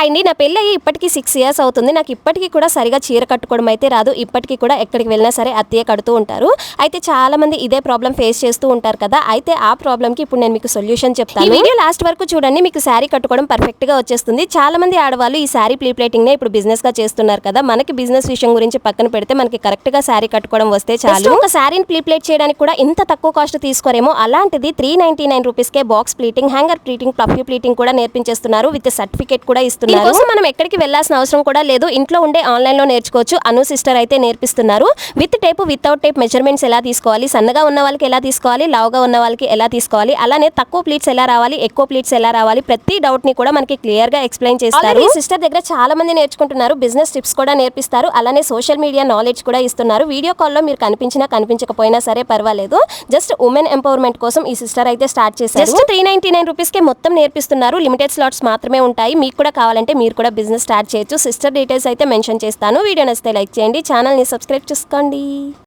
అండి నా పెళ్ళి అయ్యి ఇప్పటికీ 6 ఇయర్స్ అవుతుంది. నాకు ఇప్పటికీ కూడా సరిగా చీర కట్టుకోవడం అయితే రాదు. ఇప్పటికీ కూడా ఎక్కడికి వెళ్ళినా సరే అత్తయ్య కడుతూ ఉంటారు. అయితే చాలా మంది ఇదే ప్రాబ్లం ఫేస్ చేస్తూ ఉంటారు కదా. అయితే ఆ ప్రాబ్లంకి ఇప్పుడు నేను మీకు సొల్యూషన్ చెప్తాను. ఈ వీడియో లాస్ట్ వరకు చూడండి, మీకు శారీ కట్టుకోవడం పర్ఫెక్ట్ గా వచ్చేస్తుంది. చాలా మంది ఆడవాళ్ళు ఈ శారీ ప్రీ ప్లేటింగ్ నే ఇప్పుడు బిజినెస్ గా చేస్తున్నారు కదా. మనకి బిజినెస్ విషయం గురించి పక్కన పెడితే మనకి కరెక్ట్ గా శారీ కట్టుకోవడం వస్తే చాలు. ఒక శారీని ప్రీ ప్లేట్ చేయడానికి కూడా ఇంత తక్కువ కాస్ట్ తీసుకోరేమో, అలాంటిది 399 రూపీస్ కే box pleating, hanger pleating, fluffy pleating కూడా నేర్పించేస్తున్నారు. విత్ సర్టిఫికేట్ కూడా ఇస్తున్నారు. దీనికోసం మనం ఎక్కడికి వెళ్ళాల్సిన అవసరం కూడా లేదు. ఇంట్లో ఉండే ఆన్లైన్ లో నేర్చుకోవచ్చు. అను సిస్టర్ అయితే నేర్పిస్తున్నారు. With tape, without tape measurements ఎలా తీసుకోవాలి, సన్నగా ఉన్న వాళ్ళకి ఎలా తీసుకోవాలి, లావుగా ఉన్న వాళ్ళకి ఎలా తీసుకోవాలి, అలానే తక్కువ ప్లీట్స్ ఎలా రావాలి, ఎక్కువ ప్లీట్స్ ఎలా రావాలి, ప్రతి డౌట్ ని కూడా మనకి క్లియర్ గా ఎక్స్ప్లెయిన్ చేస్తారు. ఈ సిస్టర్ దగ్గర చాలా మంది నేర్చుకుంటున్నారు. బిజినెస్ టిప్స్ కూడా నేర్పిస్తారు. అలానే సోషల్ మీడియా నాలెడ్జ్ కూడా ఇస్తున్నారు. వీడియో కాల్ లో మీరు కనిపించినా కనిపించకపోయినా సరే పర్వాలేదు. జస్ట్ ఉమెన్ ఎంపవర్మెంట్ కోసం ఈ సిస్టర్ అయితే స్టార్ట్ చేశారు. జస్ట్ 399 రూపీస్ కే మొత్తం నేర్పిస్తున్నారు. లిమిటెడ్ స్లాట్స్ మాత్రమే ఉంటాయి. మీకు కూడా కావాలంటే మీరు కూడా బిజినెస్ స్టార్ట్ చేయొచ్చు. సిస్టర్ డీటెయిల్స్ అయితే మెన్షన్ చేస్తాను. వీడియో నచ్చితే లైక్ చేయండి, ఛానల్ ని సబ్స్క్రైబ్ చేసుకోండి.